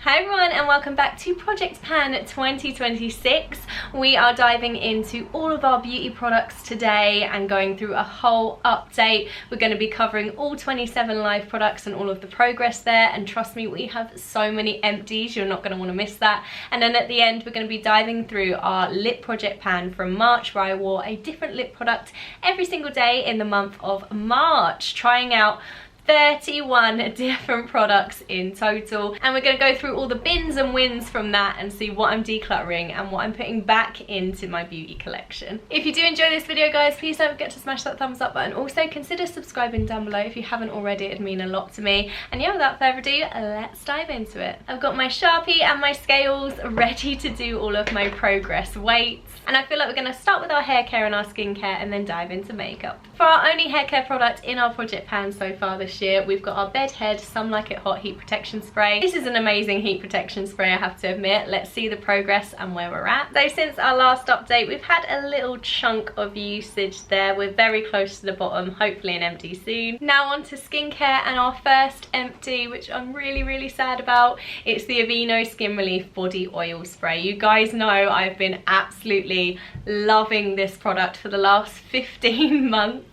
Hi everyone and welcome back to Project Pan 2026. We are diving into all of our beauty products today and going through a whole update. We're going to be covering all 27 live products and all of the progress there, and trust me, we have so many empties, you're not going to want to miss that. And then at the end we're going to be diving through our lip Project Pan from March, where I wore a different lip product every single day in the month of March, trying out 31 different products in total, and we're going to go through all the bins and wins from that and see what I'm decluttering and what I'm putting back into my beauty collection. If you do enjoy this video, guys, please don't forget to smash that thumbs up button. Also consider subscribing down below if you haven't already, it'd mean a lot to me. And yeah, without further ado, let's dive into it. I've got my Sharpie and my scales ready to do all of my progress weights, and I feel like we're going to start with our hair care and our skincare and then dive into makeup. For our only hair care product in our Project Pan so far this year, we've got our Bed Head Some Like It Hot Heat Protection Spray. This is an amazing heat protection spray, I have to admit. Let's see the progress and where we're at. So since our last update, we've had a little chunk of usage there. We're very close to the bottom, hopefully an empty soon. Now on to skincare and our first empty, which I'm really sad about. It's the Aveeno Skin Relief Body Oil Spray. You guys know I've been absolutely loving this product for the last 15 months.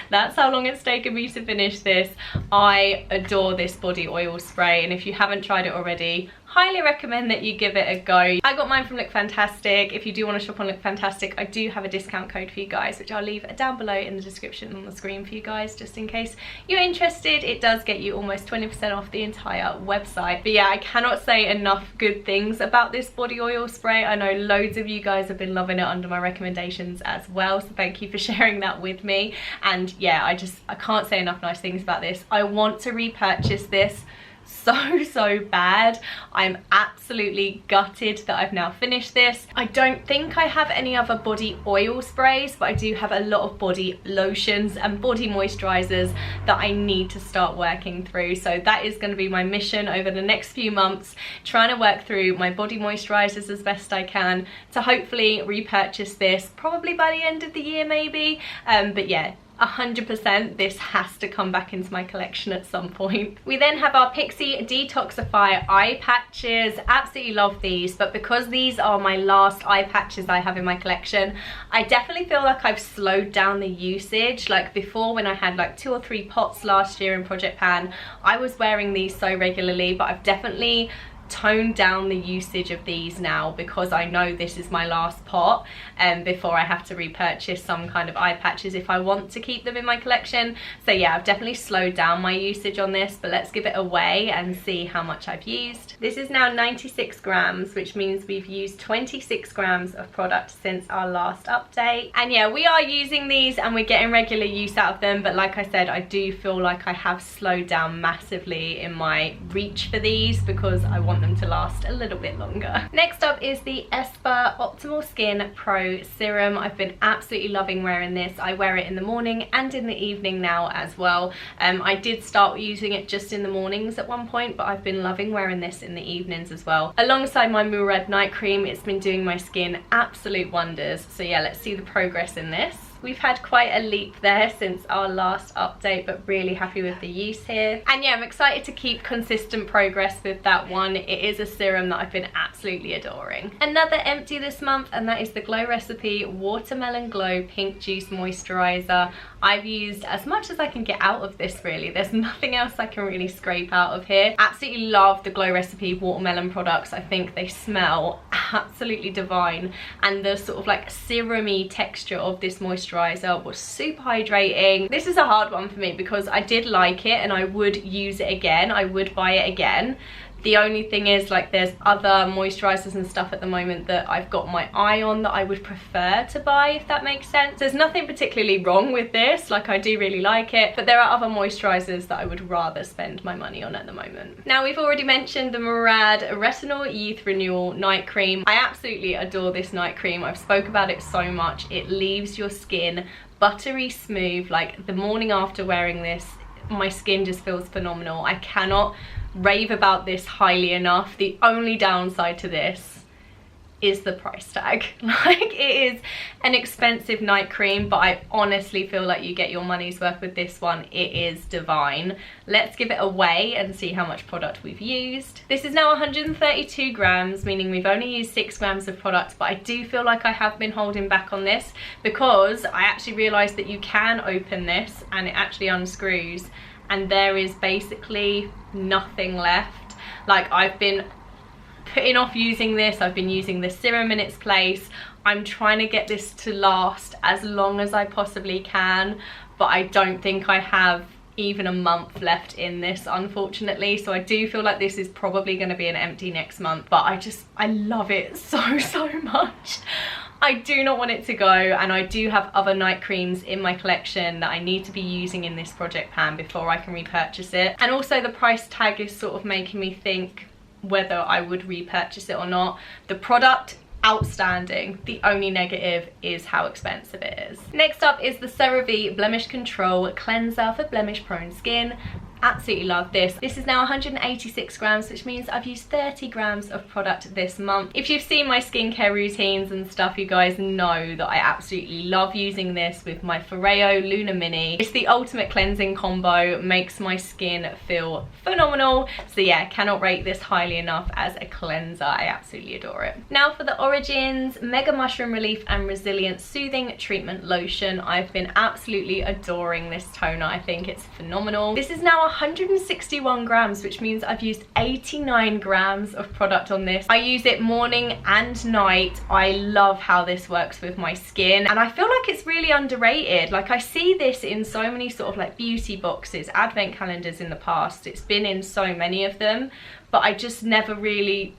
That's how long it's taken me to finish this. I adore this body oil spray, and if you haven't tried it already, highly recommend that you give it a go. I got mine from Look Fantastic. If you do want to shop on Look Fantastic, I do have a discount code for you guys, which I'll leave down below in the description on the screen for you guys, just in case you're interested. It does get you almost 20% off the entire website. But yeah, I cannot say enough good things about this body oil spray. I know loads of you guys have been loving it under my recommendations as well, so thank you for sharing that with me. And yeah, I can't say enough nice things about this. I want to repurchase this so bad. I'm absolutely gutted that I've now finished this. I don't think I have any other body oil sprays, but I do have a lot of body lotions and body moisturizers that I need to start working through. So that is going to be my mission over the next few months, trying to work through my body moisturizers as best I can to hopefully repurchase this probably by the end of the year maybe. But yeah, 100% this has to come back into my collection at some point. We then have our Pixi Detoxify eye patches. Absolutely love these, but because these are my last eye patches I have in my collection, I definitely feel like I've slowed down the usage. Like before, when I had like 2 or 3 pots last year in Project Pan, I was wearing these so regularly, but I've definitely toned down the usage of these now because I know this is my last pot before I have to repurchase some kind of eye patches if I want to keep them in my collection. So yeah, I've definitely slowed down my usage on this, but let's give it a weigh and see how much I've used. This is now 96 grams, which means we've used 26 grams of product since our last update. And yeah, we are using these and we're getting regular use out of them, but like I said, I do feel like I have slowed down massively in my reach for these because I want them to last a little bit longer. Next up is the Esper Optimal Skin Pro Serum. I've been absolutely loving wearing this. I wear it in the morning and in the evening now as well. I did start using it just in the mornings at one point, but I've been loving wearing this in the evenings as well. Alongside my Murad night cream, it's been doing my skin absolute wonders. So yeah, let's see the progress in this. We've had quite a leap there since our last update, but really happy with the use here. And yeah, I'm excited to keep consistent progress with that one. It is a serum that I've been absolutely adoring. Another empty this month, and that is the Glow Recipe Watermelon Glow Pink Juice Moisturizer. I've used as much as I can get out of this really. There's nothing else I can really scrape out of here. Absolutely love the Glow Recipe Watermelon products. I think they smell absolutely divine, and the sort of like serum-y texture of this moisturizer was super hydrating. This is a hard one for me because I did like it and I would use it again. I would buy it again. The only thing is, like, there's other moisturizers and stuff at the moment that I've got my eye on that I would prefer to buy, if that makes sense. There's nothing particularly wrong with this, like I do really like it, but there are other moisturizers that I would rather spend my money on at the moment. Now, we've already mentioned the Murad Retinol Youth Renewal Night Cream. I absolutely adore this night cream. I've spoke about it so much. It leaves your skin buttery smooth. Like, the morning after wearing this, my skin just feels phenomenal. I cannot rave about this highly enough. The only downside to this is the price tag. Like, it is an expensive night cream, but I honestly feel like you get your money's worth with this one. It is divine. Let's give it a weigh and see how much product we've used. This is now 132 grams, meaning we've only used 6 grams of product, but I do feel like I have been holding back on this because I actually realized that you can open this and it actually unscrews and there is basically nothing left. Like, I've been putting off using this. I've been using the serum in its place. I'm trying to get this to last as long as I possibly can, but I don't think I have even a month left in this, unfortunately. So I do feel like this is probably going to be an empty next month, but I love it so much. I do not want it to go, and I do have other night creams in my collection that I need to be using in this project pan before I can repurchase it. And also the price tag is sort of making me think whether I would repurchase it or not. The product, outstanding. The only negative is how expensive it is. Next up is the CeraVe Blemish Control Cleanser for blemish prone skin. Absolutely love this. This is now 186 grams, which means I've used 30 grams of product this month. If you've seen my skincare routines and stuff, you guys know that I absolutely love using this with my Foreo Luna Mini. It's the ultimate cleansing combo, makes my skin feel phenomenal. So yeah, cannot rate this highly enough as a cleanser. I absolutely adore it. Now for the Origins Mega Mushroom Relief and Resilience Soothing Treatment Lotion. I've been absolutely adoring this toner. I think it's phenomenal. This is now 161 grams, which means I've used 89 grams of product on this. I use it morning and night. I love how this works with my skin, and I feel like it's really underrated. Like, I see this in so many sort of like beauty boxes, advent calendars in the past. It's been in so many of them, but I just never really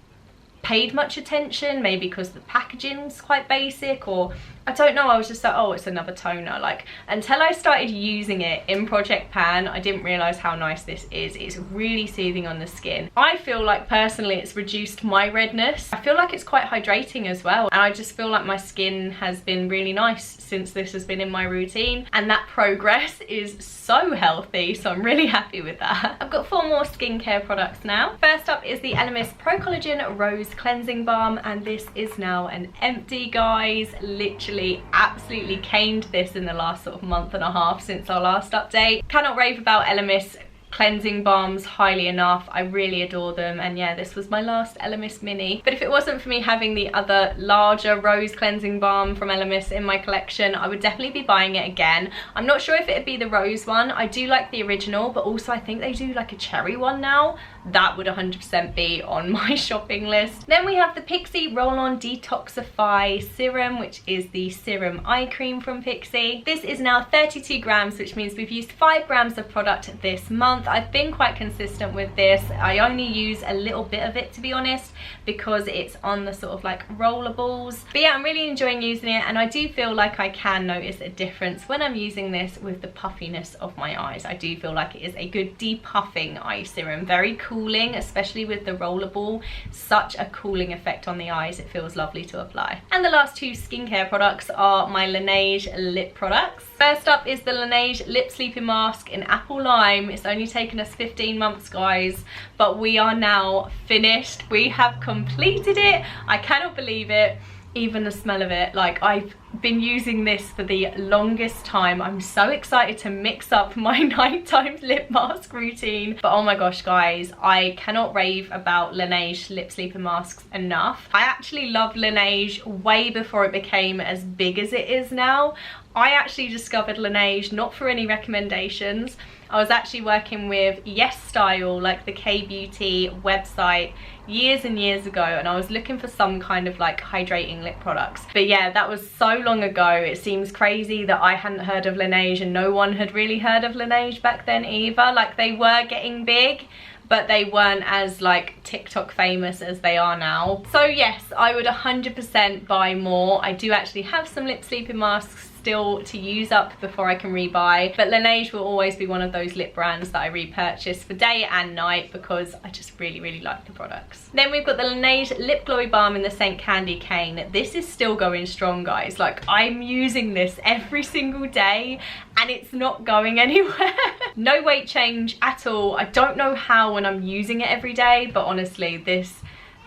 paid much attention, maybe because the packaging's quite basic, or I don't know, I was just like, oh, it's another toner. Like, until I started using it in Project Pan, I didn't realize how nice this is. It's really soothing on the skin. I feel like personally it's reduced my redness. I feel like it's quite hydrating as well, and I just feel like my skin has been really nice since this has been in my routine, and that progress is so healthy, so I'm really happy with that. I've got 4 more skincare products now. First up is the Elemis Pro Collagen Rose Cleansing Balm, and this is now an empty, guys. Literally absolutely caned this in the last sort of month and a half since our last update. Cannot rave about Elemis cleansing balms highly enough. I really adore them, and yeah, this was my last Elemis Mini. But if it wasn't for me having the other larger rose cleansing balm from Elemis in my collection, I would definitely be buying it again. I'm not sure if it'd be the rose one. I do like the original, but also I think they do like a cherry one now. That would 100% be on my shopping list. Then we have the Pixi Roll-On Detoxify Serum, which is the serum eye cream from Pixi. This is now 32 grams, which means we've used 5 grams of product this month. I've been quite consistent with this. I only use a little bit of it, to be honest, because it's on the sort of like rollables. But yeah, I'm really enjoying using it, and I do feel like I can notice a difference when I'm using this with the puffiness of my eyes. I do feel like it is a good depuffing eye serum. Very cooling, especially with the rollable. Such a cooling effect on the eyes. It feels lovely to apply. And the last 2 skincare products are my Laneige lip products. First up is the Laneige Lip Sleeping Mask in Apple Lime. It's only taken us 15 months, guys, but we are now finished. We have completed it. I cannot believe it. Even the smell of it, like, I've been using this for the longest time. I'm so excited to mix up my nighttime lip mask routine. But oh my gosh, guys, I cannot rave about Laneige lip sleeping masks enough. I actually loved Laneige way before it became as big as it is now. I actually discovered Laneige not for any recommendations. I was actually working with Yes Style, like the K-Beauty website, years and years ago, and I was looking for some kind of like hydrating lip products. But yeah, that was so long ago. It seems crazy that I hadn't heard of Laneige, and no one had really heard of Laneige back then either. Like, they were getting big, but they weren't as like TikTok famous as they are now. So yes, I would 100% buy more. I do actually have some lip sleeping masks still to use up before I can rebuy, but Laneige will always be one of those lip brands that I repurchase for day and night because I just really like the products. Then we've got the Laneige Lip Glowy Balm in the Scent Candy Cane. This is still going strong, guys. Like, I'm using this every single day and it's not going anywhere. No weight change at all. I don't know how when I'm using it every day, but honestly, this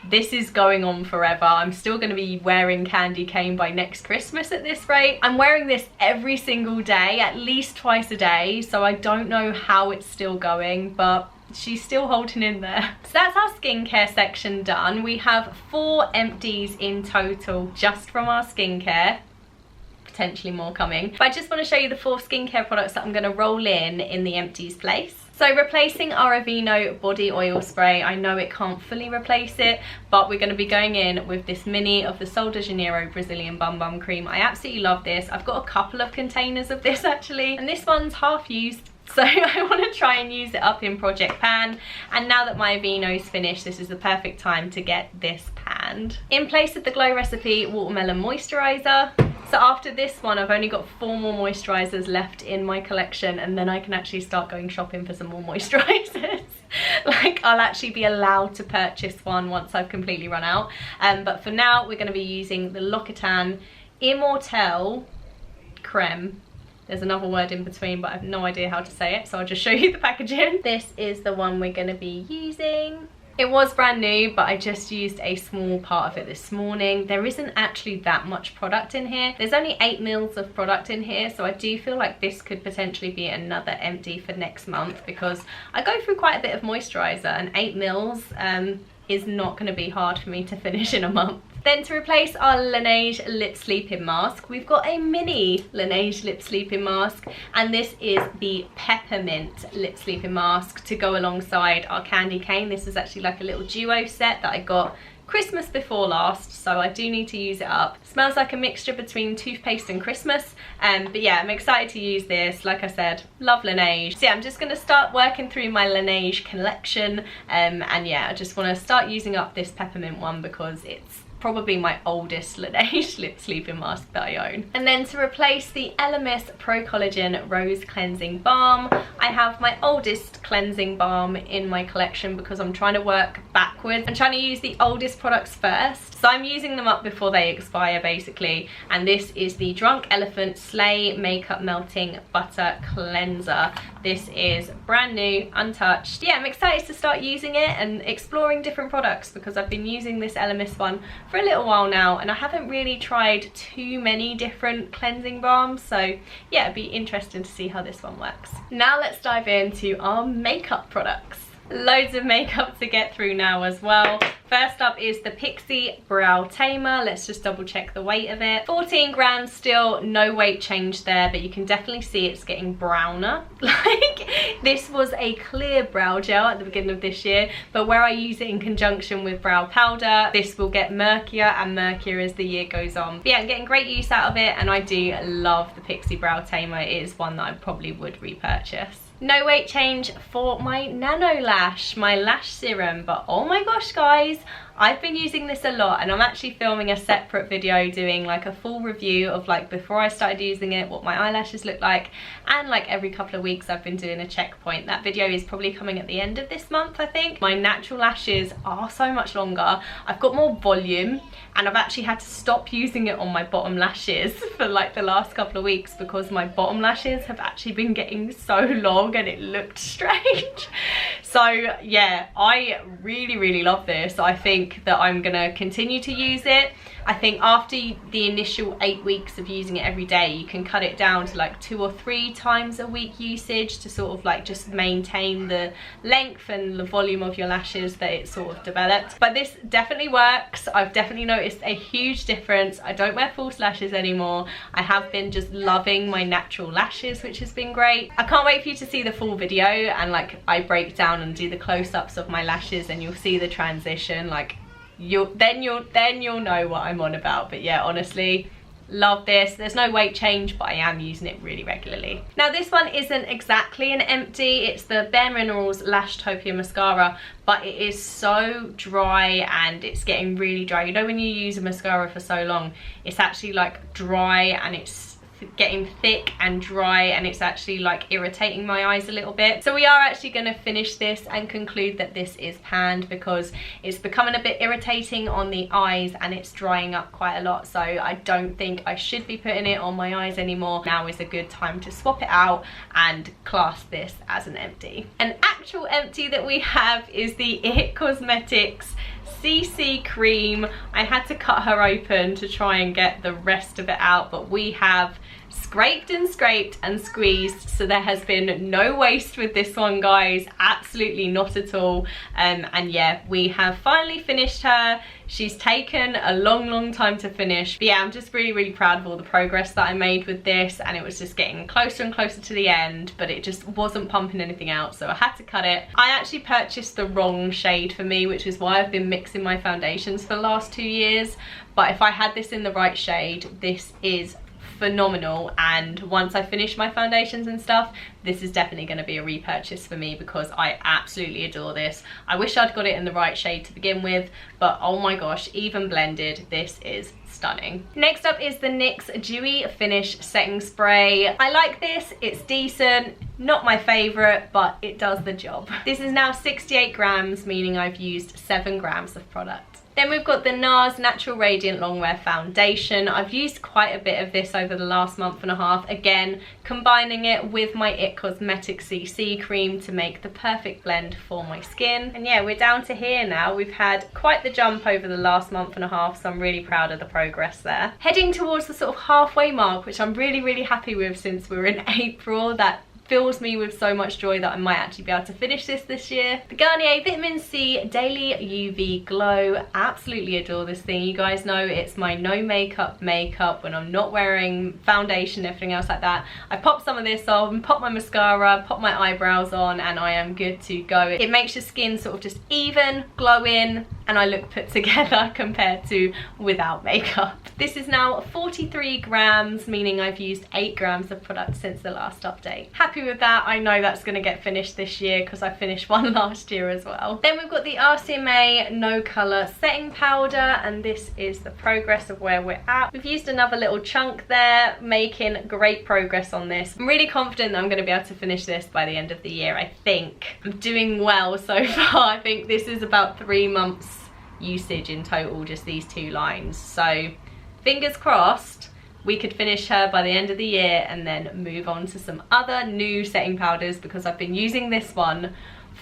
this is going on forever. I'm still going to be wearing candy cane by next Christmas at this rate. I'm wearing this every single day, at least twice a day, so I don't know how it's still going, but she's still holding in there. So that's our skincare section done. We have 4 empties in total just from our skincare. Potentially more coming. But I just want to show you the 4 skincare products that I'm going to roll in the empties place. So replacing our Aveeno body oil spray, I know it can't fully replace it, but we're going to be going in with this mini of the Sol de Janeiro Brazilian Bum Bum Cream. I absolutely love this. I've got a couple of containers of this actually, and this one's half used. So I want to try and use it up in Project Pan, and now that my Aveeno's finished, this is the perfect time to get this panned. In place of the Glow Recipe Watermelon Moisturiser. So after this one, I've only got 4 more moisturisers left in my collection, and then I can actually start going shopping for some more moisturisers. Like, I'll actually be allowed to purchase one once I've completely run out. But for now, we're going to be using the L'Occitane Immortelle Creme. There's another word in between, but I have no idea how to say it, so I'll just show you the packaging. This is the one we're going to be using. It was brand new, but I just used a small part of it this morning. There isn't actually that much product in here. There's only 8 mils of product in here, so I do feel like this could potentially be another empty for next month, because I go through quite a bit of moisturiser, and 8 mils is not going to be hard for me to finish in a month. Then to replace our Laneige Lip Sleeping Mask, we've got a mini Laneige Lip Sleeping Mask, and this is the Peppermint Lip Sleeping Mask to go alongside our candy cane. This is actually like a little duo set that I got Christmas before last, so I do need to use it up. Smells like a mixture between toothpaste and Christmas, but yeah, I'm excited to use this. Like I said, love Laneige. So yeah, I'm just going to start working through my Laneige collection, and yeah, I just want to start using up this peppermint one because it's probably my oldest Laneige lip sleeping mask that I own. And then to replace the Elemis Pro Collagen Rose Cleansing Balm, I have my oldest cleansing balm in my collection because I'm trying to work backwards. I'm trying to use the oldest products first, so I'm using them up before they expire basically, and this is the Drunk Elephant Slay Makeup Melting Butter Cleanser. This is brand new, untouched. Yeah, I'm excited to start using it and exploring different products because I've been using this Elemis one for a little while now, and I haven't really tried too many different cleansing balms, so yeah, it'd be interesting to see how this one works. Now let's dive into our makeup products. Loads of makeup to get through now as well. First up is the Pixi Brow Tamer. Let's just double check the weight of it. 14 grams still, no weight change there, but you can definitely see it's getting browner. Like, this was a clear brow gel at the beginning of this year, but where I use it in conjunction with brow powder, this will get murkier and murkier as the year goes on. But yeah, I'm getting great use out of it, and I do love the Pixi Brow Tamer. It is one that I probably would repurchase. No weight change for my Nano Lash, my lash serum, but oh my gosh guys, I've been using this a lot, and I'm actually filming a separate video doing like a full review of like before I started using it, what my eyelashes look like, and like every couple of weeks I've been doing a checkpoint. That video is probably coming at the end of this month, I think. My natural lashes are so much longer, I've got more volume, and I've actually had to stop using it on my bottom lashes for like the last couple of weeks because my bottom lashes have actually been getting so long and it looked strange. So yeah, I really love this. I think that I'm gonna continue to use it. I think after the initial 8 weeks of using it every day, you can cut it down to like 2 or 3 times a week usage to sort of like just maintain the length and the volume of your lashes that it sort of developed. But this definitely works. I've definitely noticed a huge difference. I don't wear false lashes anymore. I have been just loving my natural lashes, which has been great. I can't wait for you to see the full video, and like I break down and do the close-ups of my lashes, and you'll see the transition. Like then you'll know what I'm on about. But yeah, honestly, love this. There's no weight change, but I am using it really regularly. Now this one isn't exactly an empty, it's the Bare Minerals Lashtopia mascara, but it is so dry and it's getting really dry. You know when you use a mascara for so long, it's actually like dry and it's getting thick and dry, and it's actually like irritating my eyes a little bit. So we are actually going to finish this and conclude that this is panned because it's becoming a bit irritating on the eyes and it's drying up quite a lot. So I don't think I should be putting it on my eyes anymore. Now is a good time to swap it out and class this as an empty. An actual empty that we have is the It Cosmetics CC cream. I had to cut her open to try and get the rest of it out, but we have scraped and scraped and squeezed, so there has been no waste with this one, guys. Absolutely not at all. And yeah, we have finally finished her. She's taken a long time to finish, but yeah, I'm just really proud of all the progress that I made with this, and it was just getting closer and closer to the end, but it just wasn't pumping anything out, so I had to cut it. I actually purchased the wrong shade for me, which is why I've been mixing my foundations for the last 2 years, but if I had this in the right shade, this is phenomenal. And once I finish my foundations and stuff, this is definitely going to be a repurchase for me because I absolutely adore this. I wish I'd got it in the right shade to begin with, but oh my gosh, even blended, this is stunning. Next up is the NYX Dewy Finish Setting Spray. I like this, it's decent, not my favorite, but it does the job. This is now 68 grams, meaning I've used 7 grams of product. Then we've got the NARS Natural Radiant Longwear Foundation. I've used quite a bit of this over the last month and a half. Again, combining it with my IT Cosmetics CC cream to make the perfect blend for my skin. And yeah, we're down to here now. We've had quite the jump over the last month and a half, so I'm really proud of the progress there. Heading towards the sort of halfway mark, which I'm really happy with since we're in April. That fills me with so much joy that I might actually be able to finish this year. The Garnier Vitamin C Daily UV Glow. Absolutely adore this thing. You guys know it's my no makeup when I'm not wearing foundation, everything else like that. I pop some of this on, pop my mascara, pop my eyebrows on, and I am good to go. It makes your skin sort of just even, glowing, and I look put together compared to without makeup. This is now 43 grams, meaning I've used 8 grams of product since the last update. Happy with that. I know that's going to get finished this year because I finished one last year as well. Then we've got the RCMA No Colour Setting Powder, and this is the progress of where we're at. We've used another little chunk there, making great progress on this. I'm really confident that I'm going to be able to finish this by the end of the year, I think. I'm doing well so far. I think this is about 3 months usage in total, just these 2 lines. So fingers crossed we could finish her by the end of the year and then move on to some other new setting powders, because I've been using this one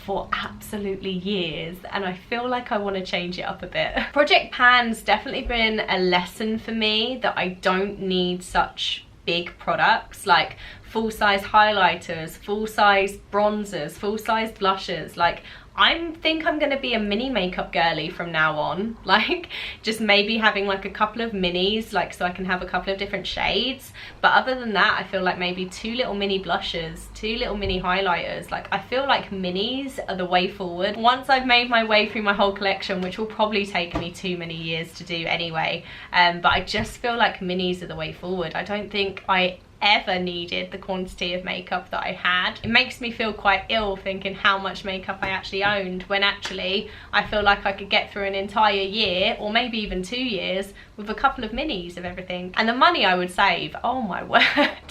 for absolutely years and I feel like I want to change it up a bit. Project Pan's definitely been a lesson for me that I don't need such big products like full-size highlighters, full-size bronzers, full-size blushes. Like, I think I'm gonna be a mini makeup girly from now on, like just maybe having like a couple of minis, like so I can have a couple of different shades, but other than that I feel like maybe 2 little mini blushes, 2 little mini highlighters. Like, I feel like minis are the way forward. Once I've made my way through my whole collection, which will probably take me too many years to do anyway, but I just feel like minis are the way forward. I don't think I ever needed the quantity of makeup that I had. It makes me feel quite ill thinking how much makeup I actually owned, when actually I feel like I could get through an entire year or maybe even 2 years with a couple of minis of everything. And the money I would save, oh my word.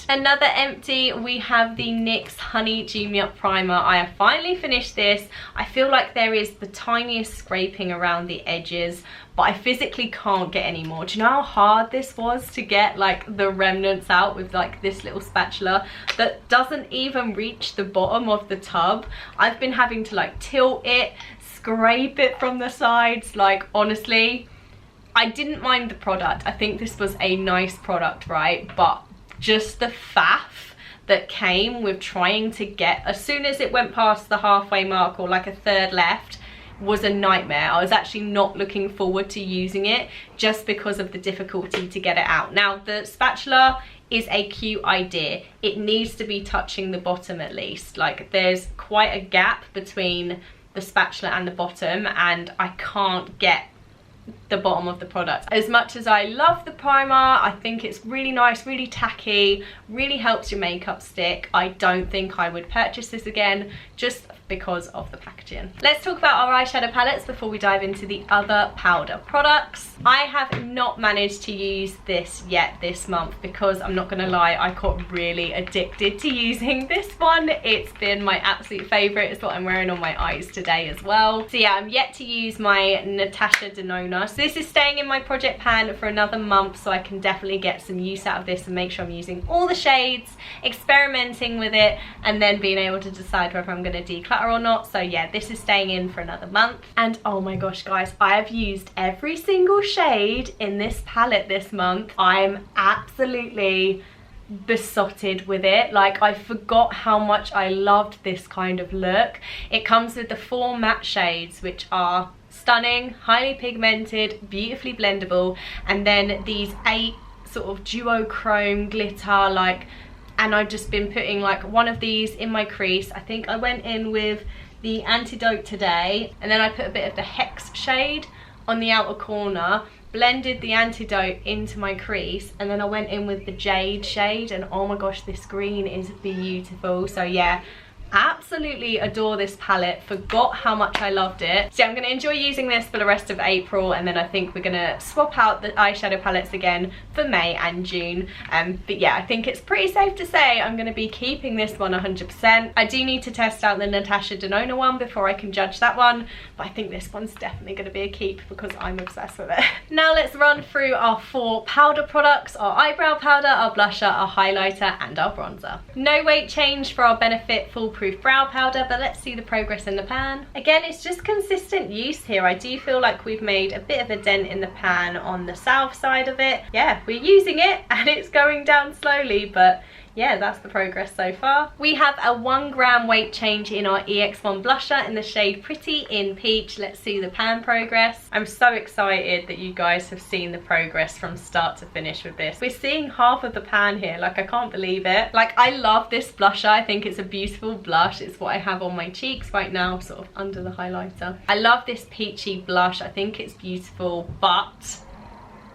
Another empty, we have the NYX Honey Dew Me Up Primer. I have finally finished this. I feel like there is the tiniest scraping around the edges, but I physically can't get any more. Do you know how hard this was to get like the remnants out with like this little spatula that doesn't even reach the bottom of the tub? I've been having to like tilt it, scrape it from the sides. Like, honestly, I didn't mind the product. I think this was a nice product, right? But just the faff that came with trying to get, as soon as it went past the halfway mark or like a third left, was a nightmare. I was actually not looking forward to using it just because of the difficulty to get it out. Now, the spatula is a cute idea. It needs to be touching the bottom at least. Like, there's quite a gap between the spatula and the bottom, and I can't get the bottom of the product. As much as I love the primer, I think it's really nice, really tacky, really helps your makeup stick. I don't think I would purchase this again just because of the packaging. Let's talk about our eyeshadow palettes before we dive into the other powder products. I have not managed to use this yet this month because, I'm not gonna lie, I got really addicted to using this one. It's been my absolute favorite. It's what I'm wearing on my eyes today as well. So yeah, I'm yet to use my Natasha Denona this is staying in my project pan for another month, so I can definitely get some use out of this and make sure I'm using all the shades, experimenting with it, and then being able to decide whether I'm going to declutter or not. So yeah, this is staying in for another month. And oh my gosh guys, I have used every single shade in this palette this month. I'm absolutely besotted with it. Like, I forgot how much I loved this kind of look. It comes with the 4 matte shades, which are stunning, highly pigmented, beautifully blendable, and then these 8 sort of duochrome glitter, like, and I've just been putting like one of these in my crease. I think I went in with the Antidote today, and then I put a bit of the Hex shade on the outer corner, blended the Antidote into my crease, and then I went in with the Jade shade, and oh my gosh, this green is beautiful. So yeah, absolutely adore this palette. Forgot how much I loved it. So I'm going to enjoy using this for the rest of April, and then I think we're going to swap out the eyeshadow palettes again for May and June. But yeah, I think it's pretty safe to say I'm going to be keeping this one 100%. I do need to test out the Natasha Denona one before I can judge that one, but I think this one's definitely going to be a keep because I'm obsessed with it. Now let's run through our 4 powder products: our eyebrow powder, our blusher, our highlighter, and our bronzer. No weight change for our Benefit Foolproof brow powder, but let's see the progress in the pan. Again, it's just consistent use here. I do feel like we've made a bit of a dent in the pan on the south side of it. Yeah, we're using it and it's going down slowly, but yeah, that's the progress so far. We have a 1 gram weight change in our EX1 blusher in the shade Pretty in Peach. Let's see the pan progress. I'm so excited that you guys have seen the progress from start to finish with this. We're seeing half of the pan here, like I can't believe it. Like, I love this blusher. I think it's a beautiful blush. It's what I have on my cheeks right now, sort of under the highlighter. I love this peachy blush. I think it's beautiful, but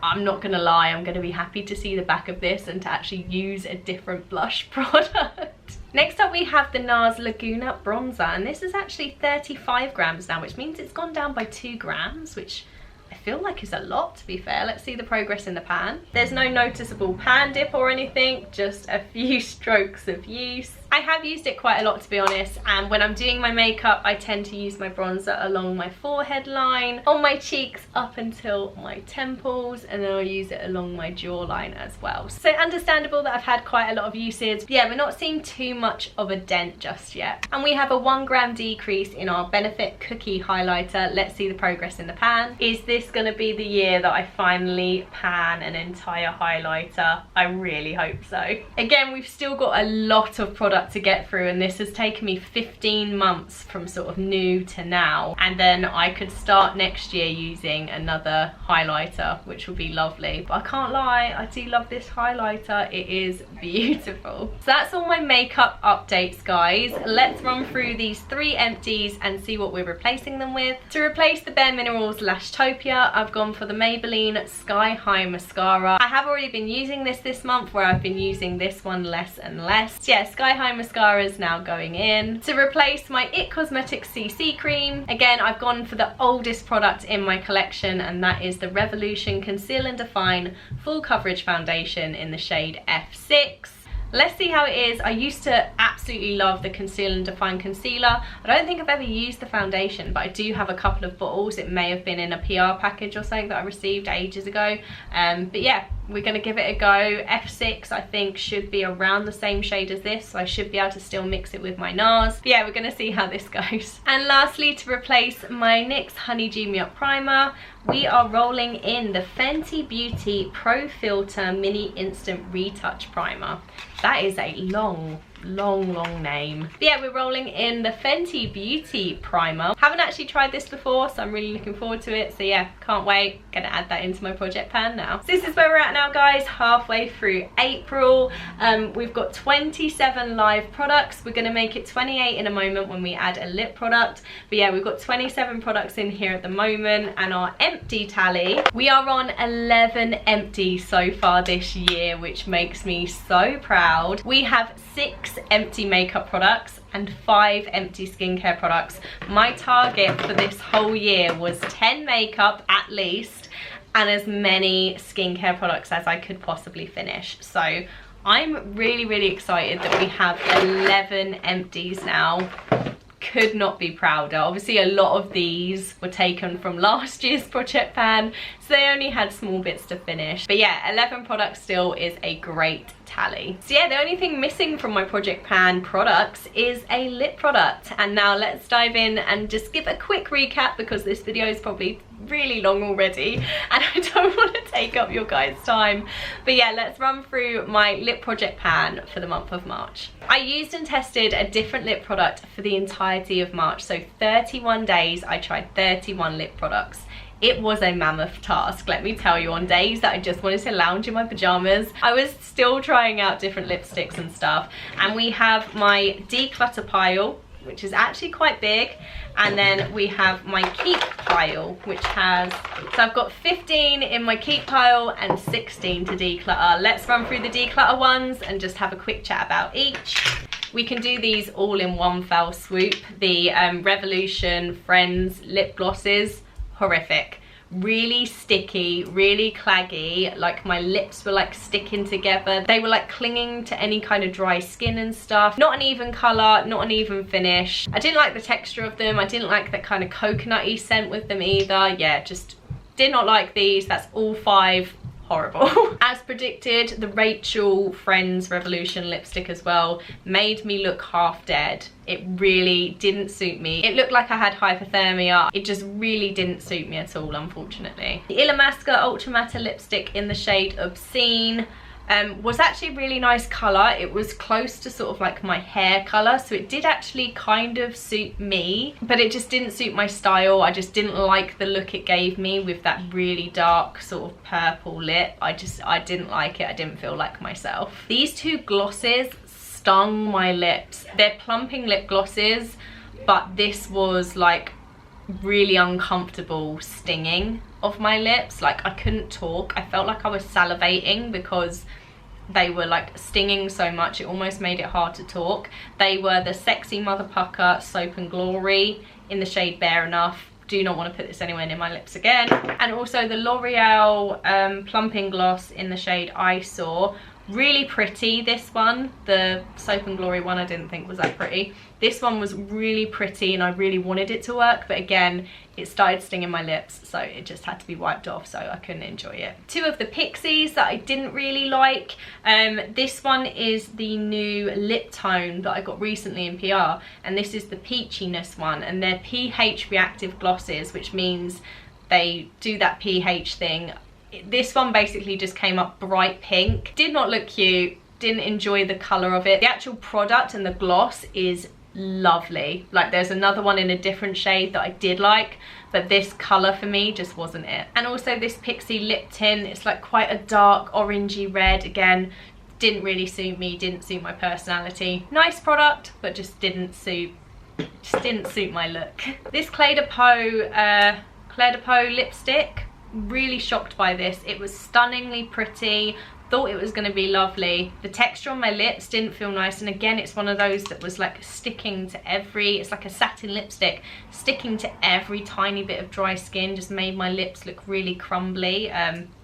I'm not gonna lie, I'm gonna be happy to see the back of this and to actually use a different blush product. Next up we have the NARS Laguna bronzer, and this is actually 35 grams now, which means it's gone down by 2 grams, which I feel like is a lot, to be fair. Let's see the progress in the pan. There's no noticeable pan dip or anything, just a few strokes of use. I have used it quite a lot, to be honest, and when I'm doing my makeup I tend to use my bronzer along my forehead line, on my cheeks up until my temples, and then I'll use it along my jawline as well. So understandable that I've had quite a lot of usage. Yeah, we're not seeing too much of a dent just yet. And we have a 1 gram decrease in our Benefit Cookie highlighter. Let's see the progress in the pan. Is this going to be the year that I finally pan an entire highlighter? I really hope so. Again, we've still got a lot of product to get through, and this has taken me 15 months from sort of new to now, and then I could start next year using another highlighter, which would be lovely. But I can't lie, I do love this highlighter. It is beautiful. So that's all my makeup updates, guys. Let's run through these 3 empties and see what we're replacing them with. To replace the Bare Minerals Lashtopia, I've gone for the Maybelline Sky High Mascara. I have already been using this month, where I've been using this one less and less. So yeah, Sky High Mascara is now going in. To replace my IT Cosmetics CC cream, again I've gone for the oldest product in my collection, and that is the Revolution Conceal and Define Full Coverage Foundation in the shade F6. Let's see how it is. I used to absolutely love the Conceal and Define concealer. I don't think I've ever used the foundation, but I do have a couple of bottles. It may have been in a PR package or something that I received ages ago. But yeah, we're going to give it a go. F6 I think should be around the same shade as this, so I should be able to still mix it with my NARS. But yeah, we're going to see how this goes. And lastly, to replace my NYX Honeydew Me Up Primer, we are rolling in the Fenty Beauty Pro Filter Mini Instant Retouch Primer. That is a long name. But yeah, we're rolling in the Fenty Beauty Primer. Haven't actually tried this before, so I'm really looking forward to it. So yeah, can't wait. Gonna add that into my project pan now. So this is where we're at now, guys, halfway through April. We've got 27 live products. We're gonna make it 28 in a moment when we add a lip product. But yeah, we've got 27 products in here at the moment, and our empty tally, we are on 11 empties so far this year, which makes me so proud. We have 6 empty makeup products and 5 empty skincare products. My target for this whole year was 10 makeup at least, and as many skincare products as I could possibly finish. So I'm really excited that we have 11 empties now. could not be prouder. Obviously a lot of these were taken from last year's project pan, so they only had small bits to finish. But yeah, 11 products still is a great tally. So yeah, the only thing missing from my project pan products is a lip product. And now let's dive in and just give a quick recap, because this video is probably really long already and I don't want to take up your guys' time. But yeah, let's run through my lip project pan for the month of March. I used and tested a different lip product for the entirety of March. So 31 days I tried 31 lip products. It was a mammoth task, let me tell you. On days that I just wanted to lounge in my pajamas, I was still trying out different lipsticks and stuff. And we have my declutter pile, which is actually quite big, and then we have my keep pile, which has, so I've got 15 in my keep pile and 16 to declutter. Let's run through the declutter ones and just have a quick chat about each. We can do these all in one fell swoop. The Revolution Friends lip glosses, horrific. Really sticky, really claggy, like my lips were like sticking together. They were like clinging to any kind of dry skin and stuff. Not an even colour, not an even finish. I didn't like the texture of them. I didn't like that kind of coconutty scent with them either. Yeah, just did not like these. That's all 5. Horrible. As predicted, the Rachel Friends Revolution lipstick as well made me look half dead. It really didn't suit me. It looked like I had hypothermia. It just really didn't suit me at all, unfortunately. The Illamasqua Ultra Matte lipstick in the shade Obscene was actually a really nice colour. It was close to sort of like my hair colour, so it did actually kind of suit me, but it just didn't suit my style. I just didn't like the look it gave me with that really dark sort of purple lip. I didn't like it. I didn't feel like myself. These 2 glosses stung my lips. They're plumping lip glosses, but this was like really uncomfortable stinging of my lips. Like I couldn't talk. I felt like I was salivating because they were like stinging so much. It almost made it hard to talk. They were the Sexy Mother Pucker Soap and Glory in the shade Bare Enough. Do not want to put this anywhere near my lips again. And also the L'Oreal plumping gloss in the shade I Saw. Really pretty, this one. The Soap and Glory one I didn't think was that pretty. This one was really pretty and I really wanted it to work, but again, it started stinging my lips, so it just had to be wiped off, so I couldn't enjoy it. 2 of the Pixies that I didn't really like. This one is the new lip tone that I got recently in PR, and this is the Peachiness one, and they're pH reactive glosses, which means they do that pH thing. This one basically just came up bright pink. Did not look cute, didn't enjoy the colour of it. The actual product and the gloss is lovely. Like there's another one in a different shade that I did like, but this colour for me just wasn't it. And also this Pixie lip tint, it's like quite a dark orangey red. Again, didn't really suit me, didn't suit my personality. Nice product, but just didn't suit my look. This Clé de Peau lipstick, really shocked by this. It was stunningly pretty. Thought it was going to be lovely. The texture on my lips didn't feel nice, and again it's one of those that was like sticking to every, it's like a satin lipstick sticking to every tiny bit of dry skin, just made my lips look really crumbly.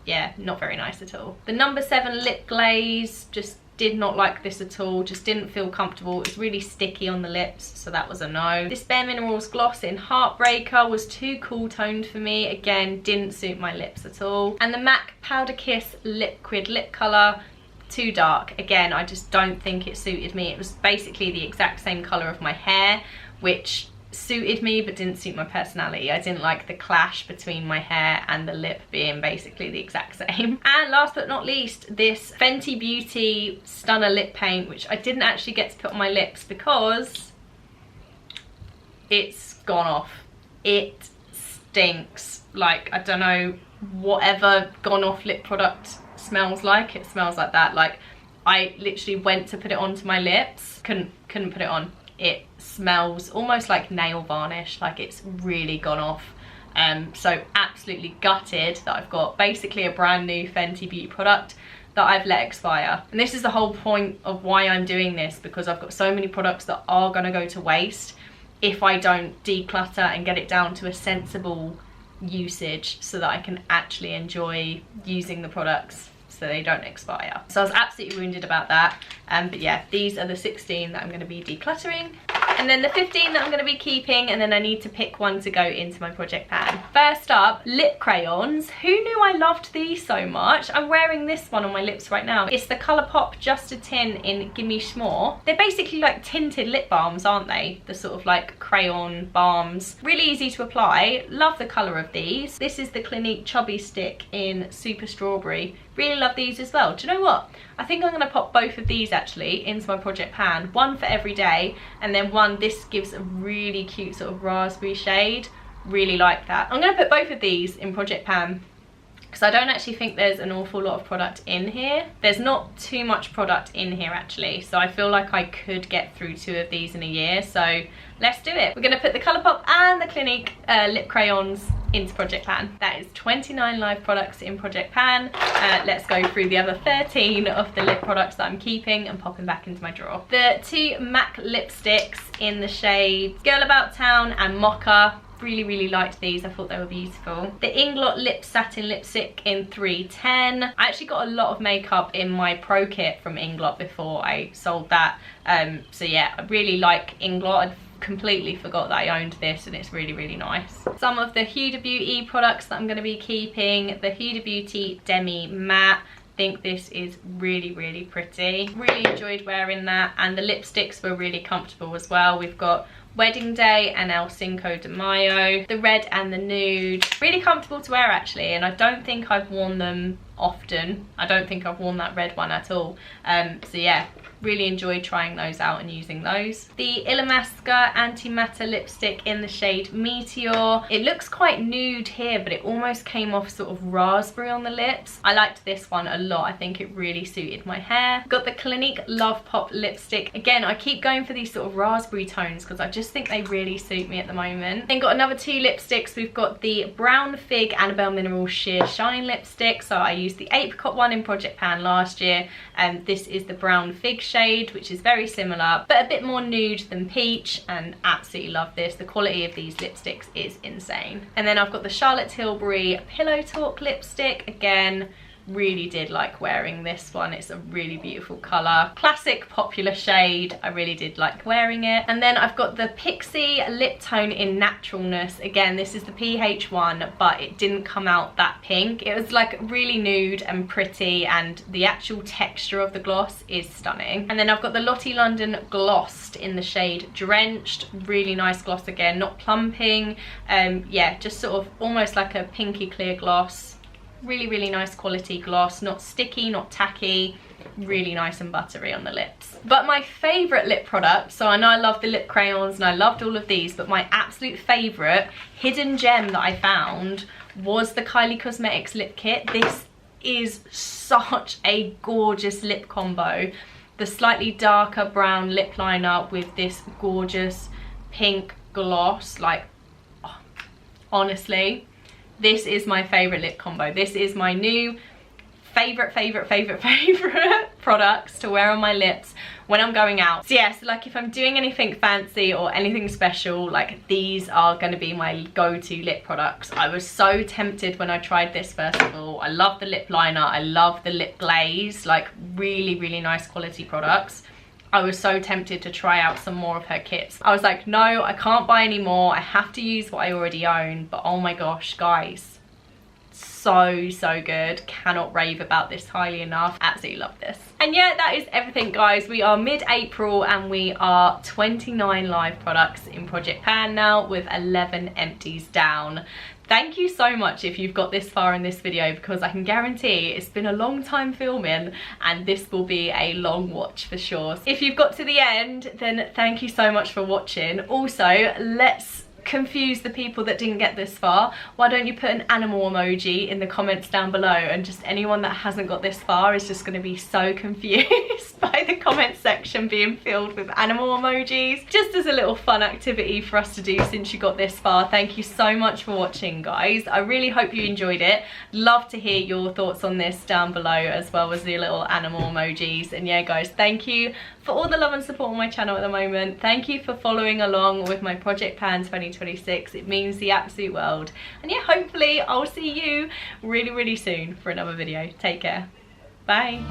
Yeah, not very nice at all. The number 7 lip glaze, just did not like this at all, just didn't feel comfortable. It was really sticky on the lips, so that was a no. This Bare Minerals gloss in Heartbreaker was too cool toned for me. Again, didn't suit my lips at all. And the MAC Powder Kiss Liquid Lip Colour, too dark. Again, I just don't think it suited me. It was basically the exact same colour of my hair, which suited me but didn't suit my personality. I didn't like the clash between my hair and the lip being basically the exact same. And last but not least, this Fenty Beauty Stunner Lip Paint, which I didn't actually get to put on my lips because it's gone off. It stinks. Like, I don't know, whatever gone off lip product smells like, it smells like that. Like, I literally went to put it onto my lips, couldn't put it on. It smells almost like nail varnish, like it's really gone off. So absolutely gutted that I've got basically a brand new Fenty Beauty product that I've let expire. And this is the whole point of why I'm doing this, because I've got so many products that are gonna go to waste if I don't declutter and get it down to a sensible usage so that I can actually enjoy using the products so they don't expire. So I was absolutely wounded about that. But yeah, these are the 16 that I'm going to be decluttering. And then the 15 that I'm going to be keeping, and then I need to pick one to go into my project pan. First up, lip crayons. Who knew I loved these so much? I'm wearing this one on my lips right now. It's the Colourpop Just a Tin in Gimme Schmore. They're basically like tinted lip balms, aren't they? The sort of like crayon balms. Really easy to apply. Love the colour of these. This is the Clinique Chubby Stick in Super Strawberry. Really love these as well. Do you know what? I think I'm going to pop both of these actually into my project pan. One for every day, and then one, this gives a really cute sort of raspberry shade. Really like that. I'm going to put both of these in project pan because I don't actually think there's an awful lot of product in here. There's not too much product in here actually, so I feel like I could get through 2 of these in a year, so let's do it. We're going to put the Colourpop and the Clinique lip crayons into project pan. That is 29 live products in project pan. Let's go through the other 13 of the lip products that I'm keeping and popping back into my drawer. The 2 MAC lipsticks in the shades Girl About Town and Mocha. Really liked these. I thought they were beautiful. The Inglot Lip Satin Lipstick in 310. I actually got a lot of makeup in my pro kit from Inglot before I sold that. So yeah, I really like Inglot. I completely forgot that I owned this, and it's really nice. Some of the Huda Beauty products that I'm going to be keeping. The Huda Beauty Demi Matte. I think this is really pretty. Really enjoyed wearing that, and the lipsticks were really comfortable as well. We've got Wedding Day and El Cinco de Mayo, the red and the nude. Really comfortable to wear actually, and I don't think I've worn them often. I don't think I've worn that red one at all. So yeah, really enjoyed trying those out and using those. The Illamasqua Antimatter lipstick in the shade Meteor. It looks quite nude here, but it almost came off sort of raspberry on the lips. I liked this one a lot. I think it really suited my hair. Got the Clinique Love Pop lipstick. Again, I keep going for these sort of raspberry tones because I just think they really suit me at the moment. Then got another 2 lipsticks. We've got the Brown Fig Annabelle Mineral Sheer Shine lipstick. So I used the apricot one in project pan last year, and this is the Brown Fig shade, which is very similar but a bit more nude than peach, and absolutely love this. The quality of these lipsticks is insane. And then I've got the Charlotte Tilbury Pillow Talk lipstick. Again, really did like wearing this one. It's a really beautiful colour, classic popular shade. I really did like wearing it. And then I've got the Pixie lip tone in Naturalness. Again, this is the PH one, but it didn't come out that pink. It was like really nude and pretty, and the actual texture of the gloss is stunning. And then I've got the Lottie London Glossed in the shade Drenched. Really nice gloss again, not plumping. Yeah, just sort of almost like a pinky clear gloss. Really nice quality gloss, not sticky, not tacky, really nice and buttery on the lips. But my favourite lip product, so I know I love the lip crayons and I loved all of these, but my absolute favourite hidden gem that I found was the Kylie Cosmetics lip kit. This is such a gorgeous lip combo. The slightly darker brown lip liner with this gorgeous pink gloss, like, oh, honestly, this is my favourite lip combo. This is my new favourite products to wear on my lips when I'm going out. So yeah, so like if I'm doing anything fancy or anything special, like these are going to be my go-to lip products. I was so tempted when I tried this first of all. I love the lip liner, I love the lip glaze, like really nice quality products. I was so tempted to try out some more of her kits. I was like, no, I can't buy any more. I have to use what I already own. But oh my gosh, guys, so good. Cannot rave about this highly enough. Absolutely love this. And yeah, that is everything, guys. We are mid-April and we are 29 live products in Project Pan now with 11 empties down. Thank you so much if you've got this far in this video, because I can guarantee it's been a long time filming and this will be a long watch for sure. If you've got to the end, then thank you so much for watching. Also, let's confuse the people that didn't get this far. Why don't you put an animal emoji in the comments down below, and just anyone that hasn't got this far is just going to be so confused by the comment section being filled with animal emojis. Just as a little fun activity for us to do since you got this far. Thank you so much for watching, guys. I really hope you enjoyed it. Love to hear your thoughts on this down below, as well as the little animal emojis. And yeah, guys, thank you for all the love and support on my channel at the moment. Thank you for following along with my Project Pan 2026. It means the absolute world. And yeah, hopefully I'll see you really soon for another video. Take care. Bye.